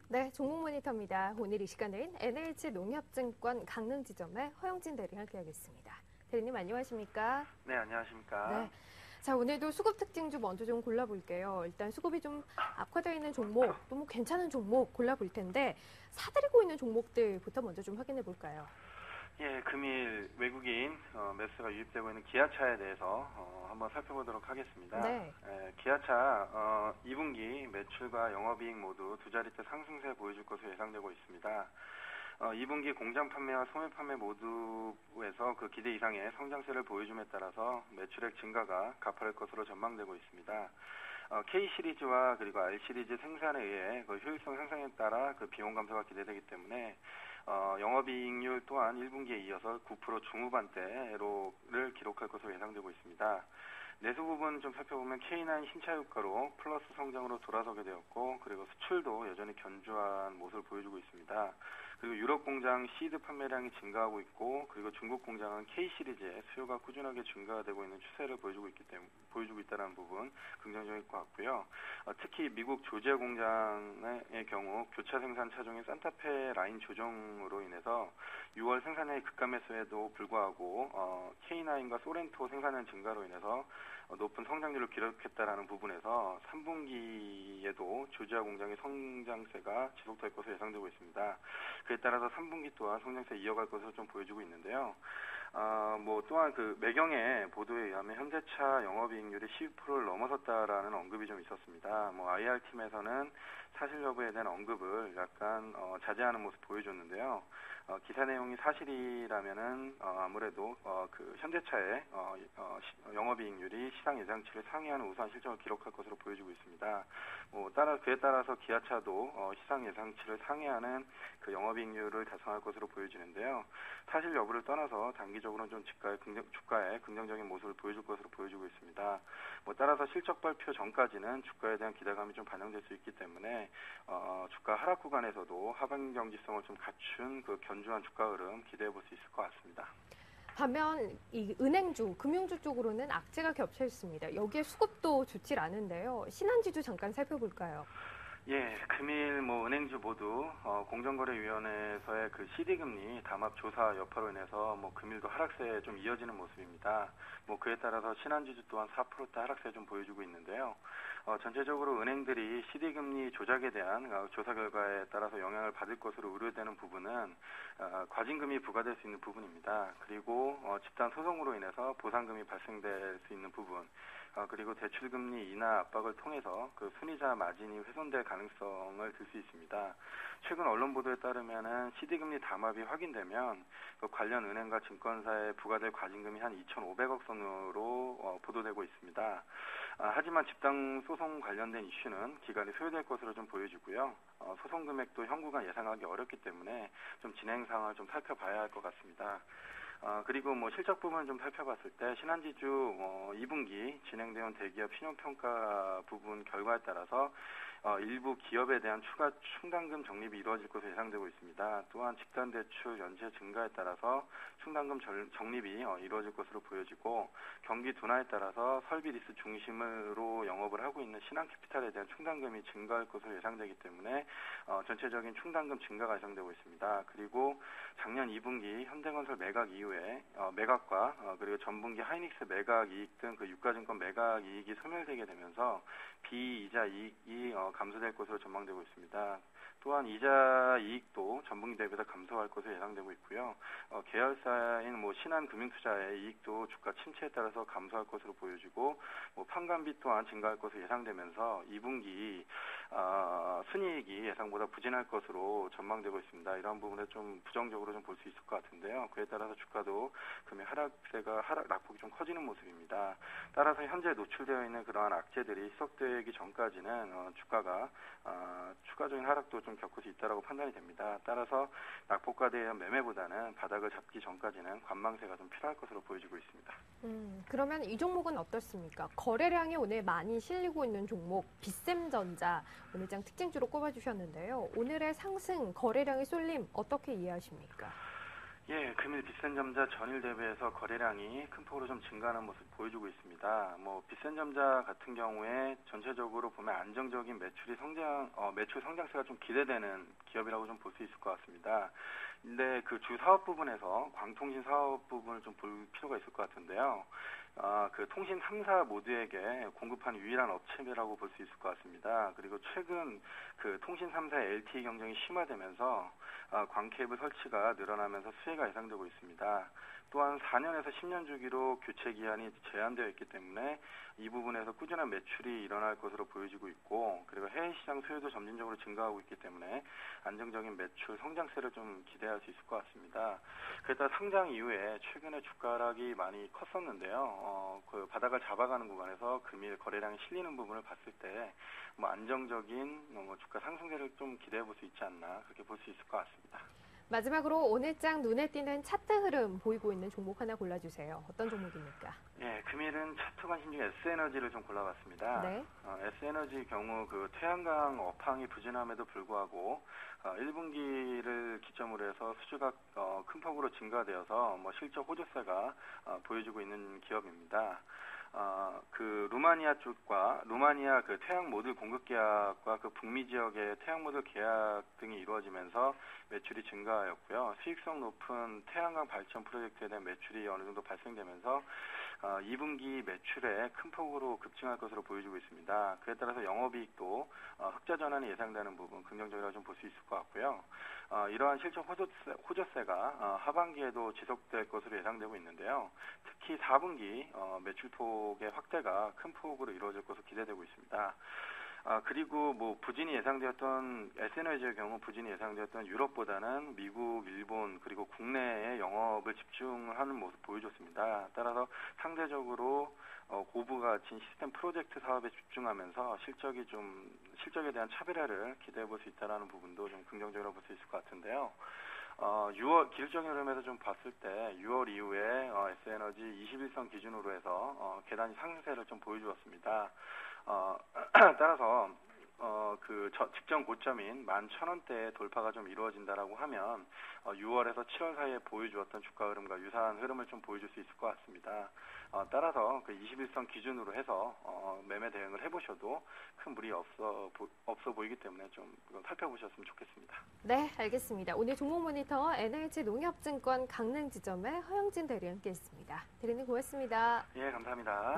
네, 종목 모니터입니다. 오늘 이 시간은 NH농협증권 강릉지점의 허영진 대리 함께하겠습니다. 대리님 안녕하십니까? 네, 안녕하십니까. 네. 자, 오늘도 수급 특징주 먼저 좀 골라볼게요. 일단 수급이 좀 악화되어 있는 종목, 또 뭐 괜찮은 종목 골라볼 텐데 사들이고 있는 종목들부터 먼저 좀 확인해 볼까요? 예, 금일 외국인 매수가 유입되고 있는 기아차에 대해서 한번 살펴보도록 하겠습니다. 네. 기아차 2분기 매출과 영업이익 모두 두 자릿대 상승세 보여줄 것으로 예상되고 있습니다. 2분기 공장 판매와 소매 판매 모두에서 그 기대 이상의 성장세를 보여줌에 따라서 매출액 증가가 가파를 것으로 전망되고 있습니다. K 시리즈와 그리고 R 시리즈 생산에 의해 그 효율성 향상에 따라 그 비용 감소가 기대되기 때문에 영업이익률 또한 1분기에 이어서 9% 중후반대를 기록할 것으로 예상되고 있습니다. 내수 부분 좀 살펴보면 K9 신차 효과로 플러스 성장으로 돌아서게 되었고, 그리고 수출도 여전히 견조한 모습을 보여주고 있습니다. 그리고 유럽 공장 시드 판매량이 증가하고 있고, 그리고 중국 공장은 K 시리즈의 수요가 꾸준하게 증가되고 있는 추세를 보여주고 있다는 부분 긍정적일 것 같고요. 특히 미국 조지아 공장의 경우 교차 생산 차종인 산타페 라인 조정으로 인해서 6월 생산량이 급감했음에도 불구하고 K9과 소렌토 생산량 증가로 인해서 높은 성장률을 기록했다라는 부분에서 3분기에도 조지아 공장의 성장세가 지속될 것으로 예상되고 있습니다. 그에 따라서 3분기 또한 성장세 이어갈 것으로 좀 보여주고 있는데요. 또한 그 매경의 보도에 의하면 현대차 영업이익률이 12%를 넘어섰다라는 언급이 좀 있었습니다. IR 팀에서는 사실 여부에 대한 언급을 약간 자제하는 모습 보여줬는데요. 기사 내용이 사실이라면은 아무래도 그 현대차의 영업이익률이 시장 예상치를 상회하는 우수한 실적을 기록할 것으로 보여지고 있습니다. 그에 따라서 기아차도 시장 예상치를 상회하는 그 영업이익률을 달성할 것으로 보여지는데요. 사실 여부를 떠나서 단기적으로는 좀 주가에 긍정적인 모습을 보여줄 것으로 보여지고 있습니다. 따라서 실적 발표 전까지는 주가에 대한 기대감이 좀 반영될 수 있기 때문에 주가 하락 구간에서도 하반 경지성을 좀 갖춘 그 견조한 주가 흐름 기대해 볼 수 있을 것 같습니다. 반면 이 은행주, 금융주 쪽으로는 악재가 겹쳐 있습니다. 여기에 수급도 좋질 않은데요. 신한지주 잠깐 살펴볼까요? 예, 금일 은행주 모두 공정거래위원회에서의 그 CD 금리 담합 조사 여파로 인해서 금일도 하락세에 좀 이어지는 모습입니다. 그에 따라서 신한지주 또한 4%대 하락세 좀 보여주고 있는데요. 전체적으로 은행들이 CD 금리 조작에 대한 조사 결과에 따라서 영향을 받을 것으로 우려되는 부분은 과징금이 부과될 수 있는 부분입니다. 그리고 집단 소송으로 인해서 보상금이 발생될 수 있는 부분, 그리고 대출금리 인하 압박을 통해서 그 순이자 마진이 훼손될 가능성을 들 수 있습니다. 최근 언론 보도에 따르면은 CD금리 담합이 확인되면 그 관련 은행과 증권사에 부과될 과징금이 한 2,500억 선으로 보도되고 있습니다. 하지만 집단 소송 관련된 이슈는 기간이 소요될 것으로 좀 보여지고요. 소송 금액도 형구가 예상하기 어렵기 때문에 좀 진행 상황을 좀 살펴봐야 할 것 같습니다. 그리고 실적 부분을 좀 살펴봤을 때 신한지주 2분기 진행되어 온 대기업 신용평가 부분 결과에 따라서 일부 기업에 대한 추가 충당금 적립이 이루어질 것으로 예상되고 있습니다. 또한 집단대출 연체 증가에 따라서 충당금 적립이 이루어질 것으로 보여지고, 경기 둔화에 따라서 설비 리스 중심으로 영업을 하고 있는 신한캐피탈에 대한 충당금이 증가할 것으로 예상되기 때문에 전체적인 충당금 증가가 예상되고 있습니다. 그리고 작년 2분기 현대건설 매각 이후에 매각과 그리고 전분기 하이닉스 매각 이익 등 그 유가증권 매각 이익이 소멸되게 되면서 비이자 이익이 감소될 것으로 전망되고 있습니다. 또한 이자 이익도 전분기 대비해서 감소할 것으로 예상되고 있고요. 계열사인 신한금융투자의 이익도 주가 침체에 따라서 감소할 것으로 보여지고, 판관비 또한 증가할 것으로 예상되면서 2분기 순이익이 예상보다 부진할 것으로 전망되고 있습니다. 이런 부분에 좀 부정적으로 좀 볼 수 있을 것 같은데요. 그에 따라서 주가도 금액 하락세가 낙폭이 좀 커지는 모습입니다. 따라서 현재 노출되어 있는 그러한 악재들이 희석되기 전까지는 주가가 추가적인 하락도 좀 겪을 수 있다고 판단이 됩니다. 따라서 낙폭과 대한 매매보다는 바닥을 잡기 전까지는 관망세가 좀 필요할 것으로 보여지고 있습니다. 그러면 이 종목은 어떻습니까? 거래량이 오늘 많이 실리고 있는 종목 빗셈전자 오늘장 특징주로 꼽아주셨는데요. 오늘의 상승 거래량의 쏠림 어떻게 이해하십니까? 예, 금일 빗센점자 전일 대비해서 거래량이 큰 폭으로 좀 증가하는 모습 보여주고 있습니다. 뭐 빗센점자 같은 경우에 전체적으로 보면 안정적인 매출 성장세가 좀 기대되는 기업이라고 좀 볼 수 있을 것 같습니다. 근데 그 주 사업 부분에서 광통신 사업 부분을 좀 볼 필요가 있을 것 같은데요. 그 통신 3사 모두에게 공급한 유일한 업체라고 볼 수 있을 것 같습니다. 그리고 최근 그 통신 3사의 LTE 경쟁이 심화되면서 광케이블 설치가 늘어나면서 수혜가 예상되고 있습니다. 또한 4년에서 10년 주기로 교체 기한이 제한되어 있기 때문에 이 부분에서 꾸준한 매출이 일어날 것으로 보여지고 있고, 그리고 해외 시장 수요도 점진적으로 증가하고 있기 때문에 안정적인 매출 성장세를 좀 기대할 수 있을 것 같습니다. 그랬다 상장 이후에 최근에 주가 하락이 많이 컸었는데요. 그 바닥을 잡아가는 구간에서 금일 거래량이 실리는 부분을 봤을 때 뭐 안정적인 주가 상승세를 좀 기대해 볼 수 있지 않나, 그렇게 볼 수 있을 것 같습니다. 마지막으로 오늘장 눈에 띄는 차트 흐름 보이고 있는 종목 하나 골라주세요. 어떤 종목입니까? 예, 금일은 차트 관심 중에 S에너지를 좀 골라봤습니다. 네. S에너지 경우 그 태양광 업황이 부진함에도 불구하고 1분기를 기점으로 해서 수주가 큰 폭으로 증가되어서 뭐 실적 호조세가 보여주고 있는 기업입니다. 그 루마니아 그 태양 모듈 공급 계약과 그 북미 지역의 태양 모듈 계약 등이 이루어지면서 매출이 증가하였고요. 수익성 높은 태양광 발전 프로젝트에 대한 매출이 어느 정도 발생되면서 2분기 매출에 큰 폭으로 급증할 것으로 보여지고 있습니다. 그에 따라서 영업이익도 흑자 전환이 예상되는 부분 긍정적이라고 좀 볼 수 있을 것 같고요. 이러한 실적 호조세가 하반기에도 지속될 것으로 예상되고 있는데요. 특히 4분기 매출폭의 확대가 큰 폭으로 이루어질 것으로 기대되고 있습니다. 그리고 뭐 부진이 예상되었던 S에너지의 경우 부진이 예상되었던 유럽보다는 미국, 일본 그리고 국내에 영업을 집중하는 모습 보여줬습니다. 따라서 상대적으로 고부가 가친 시스템 프로젝트 사업에 집중하면서 실적에 대한 차별화를 기대해 볼 수 있다라는 부분도 좀 긍정적으로 볼 수 있을 것 같은데요. 6월 기술적인 흐름에서 좀 봤을 때 6월 이후에 S에너지 21선 기준으로 해서 계단이 상승세를 좀 보여주었습니다. 따라서 그 직전 고점인 11,000원대의 돌파가 좀 이루어진다라고 하면 6월에서 7월 사이에 보여주었던 주가 흐름과 유사한 흐름을 좀 보여줄 수 있을 것 같습니다. 따라서 그 21선 기준으로 해서 매매 대응을 해보셔도 큰 무리 없어 보이기 때문에 좀 이건 살펴보셨으면 좋겠습니다. 네, 알겠습니다. 오늘 종목 모니터 NH농협증권 강릉 지점의 허영진 대리 함께했습니다. 대리님 고맙습니다. 예, 감사합니다.